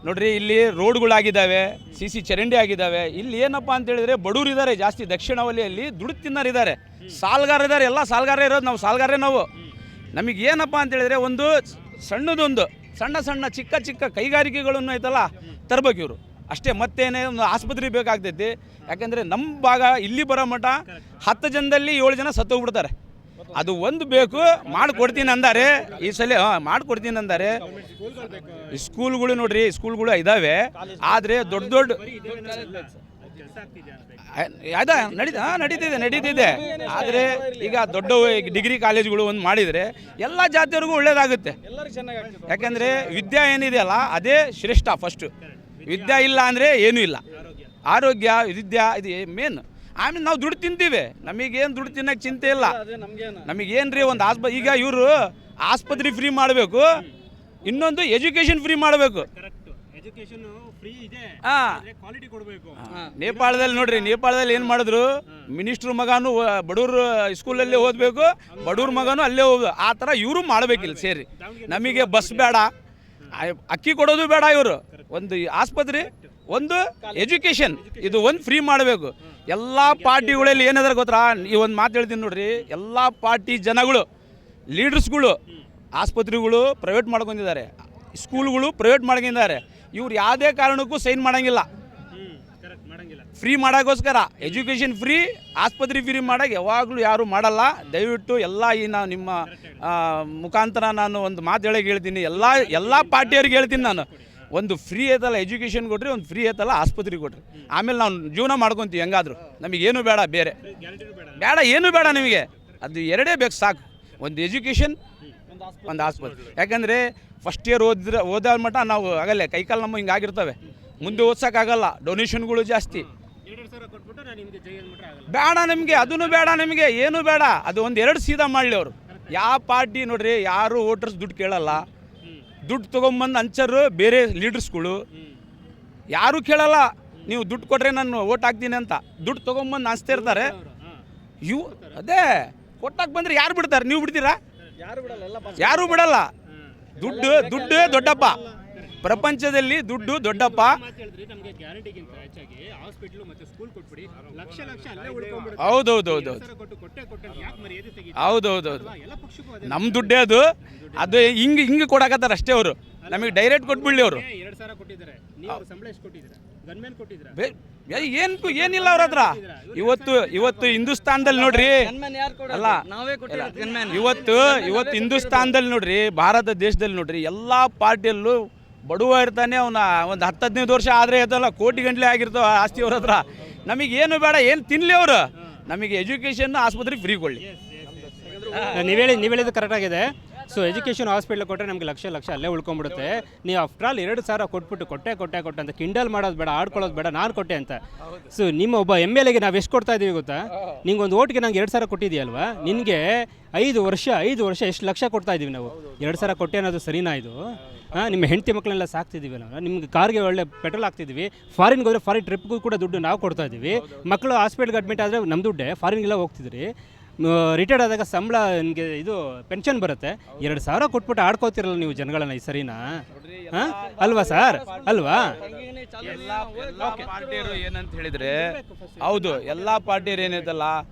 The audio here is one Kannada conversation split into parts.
ನೋಡ್ರಿ ಇಲ್ಲಿ ರೋಡ್ಗಳಾಗಿದ್ದಾವೆ, CC ಚರಂಡಿ ಆಗಿದ್ದಾವೆ. ಇಲ್ಲಿ ಏನಪ್ಪ ಅಂತ ಹೇಳಿದ್ರೆ ಬಡವರು ಇದ್ದಾರೆ ಜಾಸ್ತಿ. ದಕ್ಷಿಣ ವಲಯಲ್ಲಿ ದುಡ್ಡು ತಿನ್ನೋರಿದ್ದಾರೆ, ಸಾಲಗಾರ ಇದ್ದಾರೆ. ಎಲ್ಲ ಸಾಲಗಾರ ಇರೋದು ನಾವು, ಸಾಲಗಾರೇ ನಾವು. ನಮಗೆ ಏನಪ್ಪ ಅಂತ ಹೇಳಿದ್ರೆ ಒಂದು ಸಣ್ಣದೊಂದು ಸಣ್ಣ ಚಿಕ್ಕ ಚಿಕ್ಕ ಕೈಗಾರಿಕೆಗಳನ್ನು ಐತಲ್ಲ ತರಬೇಕು ಇವರು ಅಷ್ಟೇ. ಮತ್ತೇನೇ ಒಂದು ಆಸ್ಪತ್ರೆ ಬೇಕಾಗ್ತೈತಿ. ಯಾಕಂದರೆ ನಮ್ಮ ಭಾಗ ಇಲ್ಲಿ ಬರೋ ಮಟ್ಟ 10 ಜನದಲ್ಲಿ 7 ಜನ ಸತ್ತೋಗ್ಬಿಡ್ತಾರೆ. ಅದು ಒಂದು ಬೇಕು, ಮಾಡಿಕೊಡ್ತೀನಿ ಅಂದಾರೆ ಈ ಸಲ. ಮಾಡಿಕೊಡ್ತೀನಿ ಅಂದಾರೆ. ಸ್ಕೂಲ್ಗಳು ನೋಡ್ರಿ, ಸ್ಕೂಲ್ಗಳು ಇದ್ದಾವೆ, ಆದರೆ ದೊಡ್ಡ ಅದ ನಡೀತಿದೆ. ಆದರೆ ಈಗ ದೊಡ್ಡ ಡಿಗ್ರಿ ಕಾಲೇಜುಗಳು ಒಂದು ಮಾಡಿದರೆ ಎಲ್ಲ ಜಾತಿಯವ್ರಿಗೂ ಒಳ್ಳೇದಾಗುತ್ತೆ. ಯಾಕಂದರೆ ವಿದ್ಯೆ ಏನಿದೆಯಲ್ಲ ಅದೇ ಶ್ರೇಷ್ಠ. ಫಸ್ಟು ವಿದ್ಯೆ ಇಲ್ಲ ಅಂದರೆ ಏನೂ ಇಲ್ಲ. ಆರೋಗ್ಯ, ವಿದ್ಯೆ ಇದು ಮೇನ್. ಆಮೇಲೆ ನಾವು ದುಡ್ಡು ತಿಂತೀವಿ, ನಮಗೇನು ದುಡ್ಡು ತಿನ್ನೋಕ್ಕೆ ಚಿಂತೆ ಇಲ್ಲ. ನಮಗೇನು ರೀ ಒಂದು ಈಗ ಇವರು ಆಸ್ಪತ್ರೆ ಫ್ರೀ ಮಾಡಬೇಕು, ಇನ್ನೊಂದು ಎಜುಕೇಷನ್ ಫ್ರೀ ಮಾಡಬೇಕು. ನೇಪಾಳದಲ್ಲಿ ನೋಡ್ರಿ, ನೇಪಾಳದಲ್ಲಿ ಏನು ಮಾಡಿದ್ರು, ಮಿನಿಸ್ಟ್ರ್ ಮಗನೂ ಬಡವ್ರ ಸ್ಕೂಲಲ್ಲೇ ಓದಬೇಕು, ಬಡವ್ರ ಮಗನೂ ಅಲ್ಲೇ ಹೋಗ್ಬೇಕು. ಆ ಥರ ಇವರು ಮಾಡಬೇಕಿಲ್ಲ ಸೇರಿ. ನಮಗೆ ಬಸ್ ಬೇಡ, ಅಕ್ಕಿ ಕೊಡೋದು ಬೇಡ. ಇವರು ಒಂದು ಆಸ್ಪತ್ರೆ, ಒಂದು ಎಜುಕೇಷನ್, ಇದು ಒಂದು ಫ್ರೀ ಮಾಡಬೇಕು. ಎಲ್ಲ ಪಾರ್ಟಿಗಳಲ್ಲಿ ಏನಾದ್ರೆ ಗೊತ್ತಾ, ಈ ಒಂದು ಮಾತು ಹೇಳ್ತೀನಿ ನೋಡ್ರಿ, ಎಲ್ಲ ಪಾರ್ಟಿ ಜನಗಳು, ಲೀಡರ್ಸ್ಗಳು ಆಸ್ಪತ್ರೆಗಳು ಪ್ರೈವೇಟ್ ಮಾಡ್ಕೊಂಡಿದ್ದಾರೆ, ಸ್ಕೂಲ್ಗಳು ಪ್ರೈವೇಟ್ ಮಾಡ್ಕೊಂಡಿದ್ದಾರೆ. ಇವ್ರು ಯಾವುದೇ ಕಾರಣಕ್ಕೂ ಸೈನ್ ಮಾಡೋಂಗಿಲ್ಲ. ಫ್ರೀ ಮಾಡೋಕ್ಕೋಸ್ಕರ ಎಜುಕೇಷನ್ ಫ್ರೀ, ಆಸ್ಪತ್ರೆ ಫ್ರೀ ಮಾಡೋಕ್ಕೆ ಯಾವಾಗಲೂ ಯಾರೂ ಮಾಡಲ್ಲ. ದಯವಿಟ್ಟು ಎಲ್ಲ ಈ ನಾನು ನಿಮ್ಮ ಮುಖಾಂತರ ನಾನು ಒಂದು ಮಾತು ಹೇಳಕ್ಕೆ ಹೇಳ್ತೀನಿ, ಎಲ್ಲ ಪಾರ್ಟಿಯವ್ರಿಗೆ ಹೇಳ್ತೀನಿ ನಾನು. ಒಂದು ಫ್ರೀ ಐತಲ್ಲ ಎಜುಕೇಷನ್ ಕೊಟ್ರಿ, ಒಂದು ಫ್ರೀ ಐತಲ್ಲ ಆಸ್ಪತ್ರೆ ಕೊಟ್ರಿ. ಆಮೇಲೆ ನಾವು ಜೀವನ ಮಾಡ್ಕೊತೀವಿ ಹೆಂಗಾದ್ರು. ನಮಗೇನು ಬೇಡ, ಬೇರೆ ಬೇಡ, ಏನೂ ಬೇಡ ನಿಮಗೆ. ಅದು ಎರಡೇ ಬೇಕು ಸಾಕು, ಒಂದು ಎಜುಕೇಷನ್, ಒಂದು ಆಸ್ಪತ್ರೆ. ಯಾಕಂದರೆ ಫಸ್ಟ್ ಇಯರ್ ಓದ ಮಟ್ಟ ನಾವು ಆಗಲ್ಲ, ಕೈಕಾಲು ನಮ್ಮ ಹಿಂಗಾಗಿರ್ತವೆ, ಮುಂದೆ ಓದ್ಸೋಕ್ಕಾಗಲ್ಲ. ಡೊನೇಷನ್ಗಳು ಜಾಸ್ತಿ. ಬೇಡ ನಮಗೆ, ಅದನ್ನು ಬೇಡ, ನಮಗೆ ಏನೂ ಬೇಡ. ಅದು ಒಂದು 2 ಸೀದಾ ಮಾಡಲಿ ಅವರು. ಯಾವ ಪಾರ್ಟಿ ನೋಡ್ರಿ, ಯಾರು ವೋಟರ್ಸ್ ದುಡ್ಡು ಕೇಳಲ್ಲ. ದುಡ್ಡು ತೊಗೊಂಬಂದು ಹಂಚರು ಬೇರೆ ಲೀಡರ್ಸ್ಗಳು ಯಾರೂ ಕೇಳಲ್ಲ. ನೀವು ದುಡ್ಡು ಕೊಟ್ಟರೆ ನಾನು ಓಟ್ ಹಾಕ್ತೀನಿ ಅಂತ ದುಡ್ಡು ತೊಗೊಂಬಂದು ಹಂಚ್ತಾ ಇರ್ತಾರೆ. ಅದೇ ಕೊಟ್ಟಾಕ್ ಬಂದರೆ ಯಾರು ಬಿಡ್ತಾರೆ? ನೀವು ಬಿಡ್ತೀರಾ? ಯಾರೂ ಬಿಡಲ್ಲ. ದುಡ್ಡು ದೊಡ್ಡಪ್ಪ, ಪ್ರಪಂಚದಲ್ಲಿ ದುಡ್ಡು ದೊಡ್ಡಪ್ಪ. ಹೌದೌದೌದು, ನಮ್ಮ ದುಡ್ಡೇ ಅದು ಹಿಂಗೆ ಕೊಡಕತ್ತಾರ ಅಷ್ಟೇ. ಅವರು ನಮಗೆ ಡೈರೆಕ್ಟ್ ಕೊಟ್ಬಿಡ್ಲಿ. ಅವರು ಏನಿಲ್ಲ ಅವ್ರ ಹತ್ರ. ಇವತ್ತು ಹಿಂದೂಸ್ತಾನದಲ್ಲಿ ನೋಡ್ರಿ, ಅಲ್ಲ ಇವತ್ತು ಹಿಂದೂಸ್ತಾನದಲ್ಲಿ ನೋಡ್ರಿ, ಭಾರತ ದೇಶದಲ್ಲಿ ನೋಡ್ರಿ, ಎಲ್ಲ ಪಾರ್ಟಿಯಲ್ಲೂ ಬಡವ ಇರ್ತಾನೆ. ಅವನ ಒಂದು 10-15 ವರ್ಷ ಆದರೆ ಅದಲ್ಲ ಕೋಟಿ ಗಂಟ್ಲೆ ಆಗಿರ್ತಾವ ಆಸ್ತಿ ಅವ್ರ ಹತ್ರ. ನಮಗೇನು ಬೇಡ, ಏನು ತಿನ್ನಲಿ ಅವರು. ನಮಗೆ ಎಜುಕೇಷನ್, ಆಸ್ಪತ್ರೆ ಫ್ರೀ ಕೊಡಲಿ. ನೀವು ಹೇಳಿದ್ದು ಕರೆಕ್ಟಾಗಿದೆ. ಸೊ ಎಜುಕೇಷನ್ ಹಾಸ್ಪಿಟ್ಲ್ ಕೊಟ್ಟರೆ ನಮಗೆ ಲಕ್ಷ ಅಲ್ಲೇ ಉಳ್ಕೊಂಡ್ಬಿಡುತ್ತೆ. ನೀವು ಆಫ್ಟರ್ ಆಲ್ 2 ಸಾವಿರ ಕೊಟ್ಬಿಟ್ಟು ಕೊಟ್ಟೆ ಅಂತ ಕಿಂಡಲ್ ಮಾಡೋದು ಬೇಡ, ಆಡ್ಕೊಳ್ಳೋದು ಬೇಡ, ನಾನು ಕೊಟ್ಟೆ ಅಂತ. ಸೊ ನಿಮ್ಮ ಒಬ್ಬ MLAಗೆ ನಾವು ಎಷ್ಟು ಕೊಡ್ತಾ ಇದ್ದೀವಿ ಗೊತ್ತಾ? ನಿಂಗೆ ಒಂದು ಓಟ್ಗೆ ನಂಗೆ 2 ಸಾವಿರ ಕೊಟ್ಟಿದೆಯಲ್ವಾ, ನಿನಗೆ 5 ವರ್ಷ ಎಷ್ಟು ಲಕ್ಷ ಕೊಡ್ತಾ ಇದ್ದೀವಿ ನಾವು. 2 ಸಾವಿರ ಕೊಟ್ಟೆ ಅನ್ನೋದು ಸರಿನಾ ಇದು? ನಿಮ್ಮ ಹೆಂಡತಿ ಮಕ್ಕಳೆಲ್ಲ ಸಾಕ್ತಿದ್ದೀವಿ ನಾವು, ನಿಮ್ಗೆ ಕಾರ್ಗೆ ಒಳ್ಳೆ ಪೆಟ್ರೋಲ್ ಹಾಕ್ತಿದ್ದೀವಿ. ಫಾರಿನ್ಗೆ ಹೋದರೆ ಫಾರಿನ್ ಟ್ರಿಪ್ಗೂ ಕೂಡ ದುಡ್ಡು ನಾವು ಕೊಡ್ತಾ ಇದ್ದೀವಿ. ಮಕ್ಕಳು ಹಾಸ್ಪಿಟ್ಲ್ಗೆ ಅಡ್ಮಿಟ್ ಆದರೆ ನಮ್ಮ ದುಡ್ಡೇ. ಫಾರಿನ್ಗೆಲ್ಲ ಹೋಗ್ತಿದ್ರಿ, ರಿಟೈರ್ಡ್ ಆದಾಗ ಸಂಬಳ ನಿಮಗೆ ಇದು ಪೆನ್ಷನ್ ಬರುತ್ತೆ. 2 ಸಾವಿರ ಕೊಟ್ಬಿಟ್ಟು ಆಡ್ಕೋತಿರಲ್ಲ ನೀವು ಜನಗಳನ್ನ, ಈ ಸರಿನಾ? ಅಲ್ವಾ ಸರ್? ಅಲ್ವಾ? ಎಲ್ಲ ಪಾರ್ಟಿಯರು ಏನಂತ ಹೇಳಿದರೆ, ಹೌದು, ಎಲ್ಲ ಪಾರ್ಟಿಯರು ಏನೈತಲ್ಲ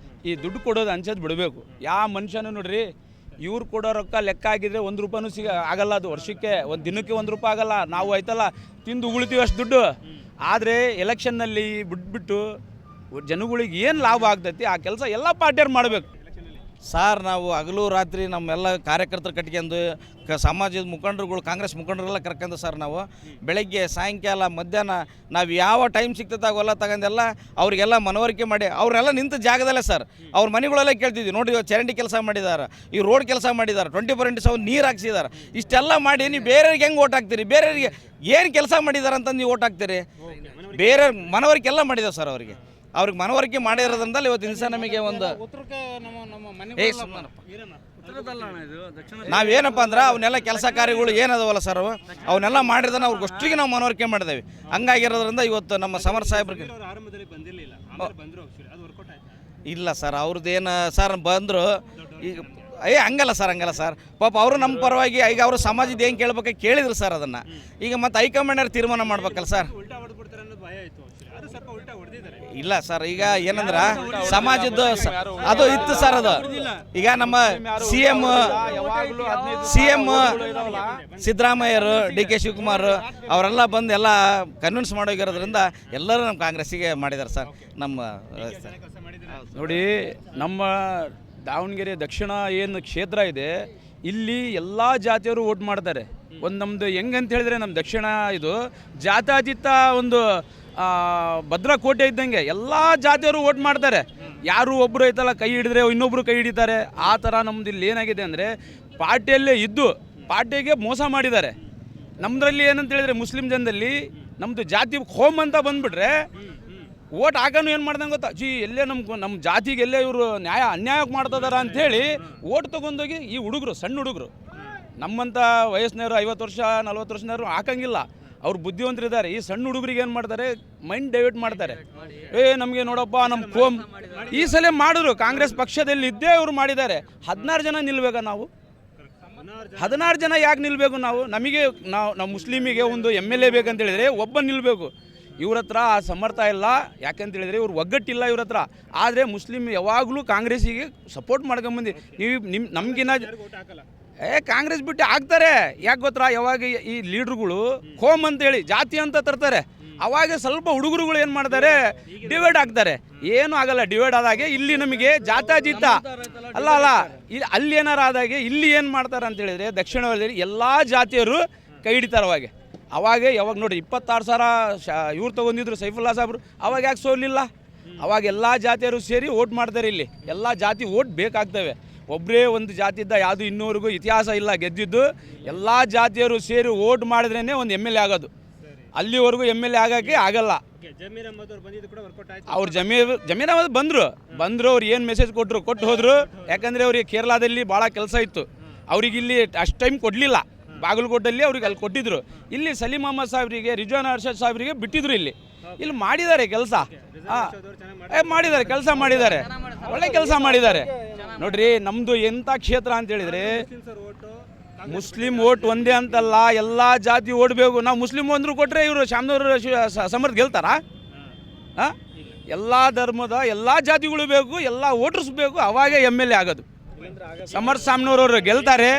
ಈ ದುಡ್ಡು ಕೊಡೋದು ಹಂಚೋದು ಬಿಡಬೇಕು. ಯಾವ ಮನುಷ್ಯನೂ ನೋಡ್ರಿ, ಇವ್ರು ಕೊಡೋ ರೊಕ್ಕ ಲೆಕ್ಕ ಆಗಿದ್ರೆ 1 ರೂಪಾಯಿನೂ ಆಗಲ್ಲ. ಅದು ವರ್ಷಕ್ಕೆ, ಒಂದು ದಿನಕ್ಕೆ 1 ರೂಪಾಯಿ ಆಗಲ್ಲ. ನಾವು ಆಯ್ತಲ್ಲ ತಿಂದು ಉಳಿತೀವಿ ಅಷ್ಟು ದುಡ್ಡು. ಆದರೆ ಎಲೆಕ್ಷನ್ನಲ್ಲಿ ಬಿಟ್ಬಿಟ್ಟು ಜನಗಳಿಗೆ ಏನು ಲಾಭ ಆಗ್ತೈತಿ ಆ ಕೆಲಸ ಎಲ್ಲ ಪಾರ್ಟಿಯವ್ರು ಮಾಡಬೇಕು. ಸಾರ್ ನಾವು ಹಗಲು ರಾತ್ರಿ ನಮ್ಮೆಲ್ಲ ಕಾರ್ಯಕರ್ತರು ಕಟ್ಕೊಂಡು ಸಮಾಜದ ಮುಖಂಡರುಗಳು, ಕಾಂಗ್ರೆಸ್ ಮುಖಂಡರೆಲ್ಲ ಕರ್ಕೊಂಡು ಸರ್ ನಾವು ಬೆಳಗ್ಗೆ ಸಾಯಂಕಾಲ ಮಧ್ಯಾಹ್ನ ನಾವು ಯಾವ ಟೈಮ್ ಸಿಗ್ತದೆ ಅವೆಲ್ಲ ತಗೊಂಡೆಲ್ಲ ಅವರಿಗೆಲ್ಲ ಮನವರಿಕೆ ಮಾಡಿ ಅವರೆಲ್ಲ ನಿಂತ ಜಾಗದಲ್ಲೇ ಸರ್ ಅವ್ರ ಮನೆಗಳೆಲ್ಲ ಕೇಳ್ತಿದ್ವಿ. ನೋಡಿ ಚರಂಡಿ ಕೆಲಸ ಮಾಡಿದ್ದಾರೆ, ಈ ರೋಡ್ ಕೆಲಸ ಮಾಡಿದ್ದಾರೆ, 24x7 ನೀರು ಹಾಕ್ಸಿದ್ದಾರೆ. ಇಷ್ಟೆಲ್ಲ ಮಾಡಿ ನೀವು ಬೇರೆಯವ್ರಿಗೆ ಹೆಂಗೆ ಓಟ್ ಹಾಕ್ತೀರಿ? ಬೇರೆಯವ್ರಿಗೆ ಏನು ಕೆಲಸ ಮಾಡಿದ್ದಾರೆ ಅಂತ ನೀವು ಓಟ್ ಹಾಕ್ತೀರಿ? ಬೇರೆ ಮನವರಿಕೆ ಎಲ್ಲ ಮಾಡಿದ್ದಾರೆ ಸರ್. ಅವ್ರಿಗೆ ಮನವರಿಕೆ ಮಾಡಿರೋದ್ರಿಂದ ಇವತ್ತಿನ ದಿವಸ ನಮಗೆ ಒಂದು ನಾವೇನಪ್ಪ ಅಂದ್ರೆ ಅವನ್ನೆಲ್ಲ ಕೆಲಸ ಕಾರ್ಯಗಳು ಏನದವಲ್ಲ ಸರ್, ಅವನ್ನೆಲ್ಲ ಮಾಡಿರೋದನ್ನ ಅವ್ರಿಗೆ ಅಷ್ಟಿಗೆ ನಾವು ಮನವರಿಕೆ ಮಾಡಿದೇವೆ. ಹಂಗಾಗಿರೋದ್ರಿಂದ ಇವತ್ತು ನಮ್ಮ ಸಮರ ಸಾಹೇಬ್ರಿಗೆ ಇಲ್ಲ ಸರ್, ಅವ್ರದ್ದೇನು ಸರ್ ಬಂದರು. ಈಗ ಹಂಗಲ್ಲ ಸರ್ ಪಾಪ ಅವರು ನಮ್ಮ ಪರವಾಗಿ ಈಗ ಅವರು ಸಮಾಜದ ಏನು ಕೇಳ್ಬೇಕು ಕೇಳಿದ್ರು ಸರ್ ಅದನ್ನು. ಈಗ ಮತ್ತೆ ಹೈಕಮಾಂಡ್ ತೀರ್ಮಾನ ಮಾಡ್ಬೇಕಲ್ಲ ಸರ್. ಇಲ್ಲ ಸರ್, ಈಗ ಏನಂದ್ರೆ ಸಮಾಜದ ಅದು ಇತ್ತು ಸರ್. ಅದು ಈಗ ನಮ್ಮ ಸಿ ಎಂ ಸಿದ್ದರಾಮಯ್ಯರು, DK ಶಿವಕುಮಾರ್ ಅವರೆಲ್ಲ ಬಂದು ಎಲ್ಲ ಕನ್ವಿನ್ಸ್ ಮಾಡೋಗಿರೋದ್ರಿಂದ ಎಲ್ಲರೂ ನಮ್ಮ ಕಾಂಗ್ರೆಸ್ಸಿಗೆ ಮಾಡಿದ್ದಾರೆ ಸರ್. ನಮ್ಮ ನೋಡಿ, ನಮ್ಮ ದಾವಣಗೆರೆ ದಕ್ಷಿಣ ಏನು ಕ್ಷೇತ್ರ ಇದೆ, ಇಲ್ಲಿ ಎಲ್ಲ ಜಾತಿಯವರು ವೋಟ್ ಮಾಡ್ತಾರೆ. ಒಂದು ನಮ್ಮದು ಹೆಂಗಂತ ಹೇಳಿದ್ರೆ, ನಮ್ಮ ದಕ್ಷಿಣ ಇದು ಜಾತ್ಯತೀತ ಒಂದು ಭದ್ರಕೋಟೆ ಇದ್ದಂಗೆ ಎಲ್ಲ ಜಾತಿಯವರು ವೋಟ್ ಮಾಡ್ತಾರೆ. ಯಾರು ಒಬ್ಬರು ಐತಲ್ಲ ಕೈ ಹಿಡಿದ್ರೆ ಇನ್ನೊಬ್ಬರು ಕೈ ಹಿಡಿತಾರೆ. ಆ ಥರ ನಮ್ದು ಇಲ್ಲಿ ಏನಾಗಿದೆ ಅಂದರೆ, ಪಾರ್ಟಿಯಲ್ಲೇ ಇದ್ದು ಪಾರ್ಟಿಗೆ ಮೋಸ ಮಾಡಿದ್ದಾರೆ. ನಮ್ಮದ್ರಲ್ಲಿ ಏನಂತ ಹೇಳಿದ್ರೆ, ಮುಸ್ಲಿಂ ಜನದಲ್ಲಿ ನಮ್ಮದು ಜಾತಿ ಹೋಮ್ ಅಂತ ಬಂದುಬಿಟ್ರೆ ಓಟ್ ಹಾಕೋನು ಏನು ಮಾಡ್ದಂಗೆ ಗೊತ್ತಾ, ಎಲ್ಲೇ ನಮ್ಮ ಜಾತಿಗೆ ಎಲ್ಲೇ ಇವರು ಅನ್ಯಾಯ ಮಾಡ್ತಿದಾರ ಅಂಥೇಳಿ ಓಟ್ ತೊಗೊಂಡೋಗಿ ಈ ಹುಡುಗರು, ಸಣ್ಣ ಹುಡುಗರು, ನಮ್ಮಂಥ ವಯಸ್ಸಿನವರು 50 ವರ್ಷ 40 ವರ್ಷನವರು ಹಾಕಂಗಿಲ್ಲ. ಅವ್ರು ಬುದ್ಧಿವಂತರಿದ್ದಾರೆ. ಈ ಸಣ್ಣ ಹುಡುಗರಿಗೆ ಏನು ಮಾಡ್ತಾರೆ, ಮೈಂಡ್ ಡೈವರ್ಟ್ ಮಾಡ್ತಾರೆ. ನಮಗೆ ನೋಡಪ್ಪ ನಮ್ಮ ಕೋಮ್ ಈ ಸಲ ಮಾಡಿದ್ರು. ಕಾಂಗ್ರೆಸ್ ಪಕ್ಷದಲ್ಲಿ ಇದ್ದೇ ಅವರು ಮಾಡಿದ್ದಾರೆ. 16 ಜನ ನಿಲ್ಬೇಕಾ ನಾವು? 16 ಜನ ಯಾಕೆ ನಿಲ್ಲಬೇಕು ನಾವು? ನಮಗೆ ನಾವು ಮುಸ್ಲಿಮಿಗೆ ಒಂದು MLA ಬೇಕಂತ ಹೇಳಿದರೆ ಒಬ್ಬ ನಿಲ್ಲಬೇಕು. ಇವ್ರ ಹತ್ರ ಆ ಸಮರ್ಥ ಇಲ್ಲ. ಯಾಕಂತ ಹೇಳಿದರೆ ಇವ್ರು ಒಗ್ಗಟ್ಟಿಲ್ಲ ಇವ್ರ ಹತ್ರ. ಆದರೆ ಮುಸ್ಲಿಮ್ ಯಾವಾಗಲೂ ಕಾಂಗ್ರೆಸ್ಸಿಗೆ ಸಪೋರ್ಟ್ ಮಾಡ್ಕೊಂಬಂದು ನೀವು ನಮಗಿನ್ನ ಕಾಂಗ್ರೆಸ್ ಬಿಟ್ಟು ಆಗ್ತಾರೆ. ಯಾಕೆ ಗೊತ್ತಾ, ಯಾವಾಗ ಈ ಲೀಡ್ರುಗಳು ಹೋಮ್ ಅಂತೇಳಿ ಜಾತಿ ಅಂತ ತರ್ತಾರೆ, ಅವಾಗ ಸ್ವಲ್ಪ ಹುಡುಗರುಗಳು ಏನು ಮಾಡ್ತಾರೆ, ಡಿವೈಡ್ ಆಗ್ತಾರೆ. ಏನೂ ಆಗಲ್ಲ ಡಿವೈಡ್ ಆದಾಗೆ. ಇಲ್ಲಿ ನಮಗೆ ಜಾತ್ಯತೀತ ಅಲ್ಲ ಅಲ್ಲಿ ಏನಾರು ಆದಾಗೆ ಇಲ್ಲಿ ಏನು ಮಾಡ್ತಾರೆ ಅಂತ ಹೇಳಿದರೆ, ದಕ್ಷಿಣ ವಲಯದಲ್ಲಿ ಎಲ್ಲ ಜಾತಿಯರು ಕೈ ಹಿಡಿತಾರೆ. ಅವಾಗ ಯಾವಾಗ ನೋಡಿ 26,000 ಇವ್ರು ತೊಗೊಂಡಿದ್ರು ಸೈಫುಲ್ಲಾ ಸಾಹೇಬ್ರು, ಅವಾಗ ಯಾಕೆ ಸೋಲಿಲ್ಲ? ಅವಾಗ ಎಲ್ಲ ಜಾತಿಯರು ಸೇರಿ ವೋಟ್ ಮಾಡ್ತಾರೆ. ಇಲ್ಲಿ ಎಲ್ಲ ಜಾತಿ ವೋಟ್ ಬೇಕಾಗ್ತವೆ. ಒಬ್ಬರೇ ಒಂದು ಜಾತಿಯಿಂದ ಯಾವುದು ಇನ್ನೂವರೆಗೂ ಇತಿಹಾಸ ಇಲ್ಲ ಗೆದ್ದಿದ್ದು. ಎಲ್ಲ ಜಾತಿಯರು ಸೇರಿ ವೋಟ್ ಮಾಡಿದ್ರೇ ಒಂದು MLA ಆಗೋದು. ಅಲ್ಲಿವರೆಗೂ MLA ಆಗೋಕ್ಕೆ ಆಗಲ್ಲ. ಅವ್ರು ಜಮೀರ್ ಅಹಮದ್ ಬಂದರು ಅವ್ರು ಏನು ಮೆಸೇಜ್ ಕೊಟ್ಟು ಹೋದರು. ಯಾಕಂದರೆ ಅವ್ರಿಗೆ ಕೇರಳದಲ್ಲಿ ಭಾಳ ಕೆಲಸ ಇತ್ತು. ಅವ್ರಿಗೆ ಇಲ್ಲಿ ಅಷ್ಟು ಟೈಮ್ ಕೊಡಲಿಲ್ಲ. ಬಾಗಲಕೋಟಲ್ಲಿ ಅವ್ರಿಗೆ ಅಲ್ಲಿ ಕೊಟ್ಟಿದ್ರು. ಇಲ್ಲಿ ಸಲೀಂ ಅಹಮದ್ ಸಾಹೇಬ್ರಿಗೆ, ರಿಜ್ವಾನ್ ಅರ್ಷದ್ ಸಾಹೇಬ್ರಿಗೆ ಬಿಟ್ಟಿದ್ರು. ಇಲ್ಲಿ ಮಾಡಿದ್ದಾರೆ ಕೆಲಸ. ಮಾಡಿದ್ದಾರೆ, ಕೆಲಸ ಮಾಡಿದ್ದಾರೆ, ಒಳ್ಳೆ ಕೆಲಸ ಮಾಡಿದ್ದಾರೆ. ನೋಡ್ರಿ, ನಮ್ಮದು ಎಂಥ ಕ್ಷೇತ್ರ ಅಂತೇಳಿದರೆ, ಮುಸ್ಲಿಂ ಓಟ್ ಒಂದೇ ಅಂತಲ್ಲ, ಎಲ್ಲ ಜಾತಿ ಓಡಬೇಕು. ನಾವು ಮುಸ್ಲಿಂ ಒಂದ್ರು ಕೊಟ್ಟರೆ ಇವರು ಶಾಮನೂರು ಸಮರ್ಥ ಗೆಲ್ತಾರಾ? ಎಲ್ಲ ಧರ್ಮದ ಎಲ್ಲ ಜಾತಿಗಳು ಬೇಕು, ಎಲ್ಲ ವೋಟರ್ಸ್ ಬೇಕು, ಅವಾಗೇ MLA ಆಗೋದು. ಸಮರ್ಥ ಶಾಮನೂರವರು ಗೆಲ್ತಾರೆ.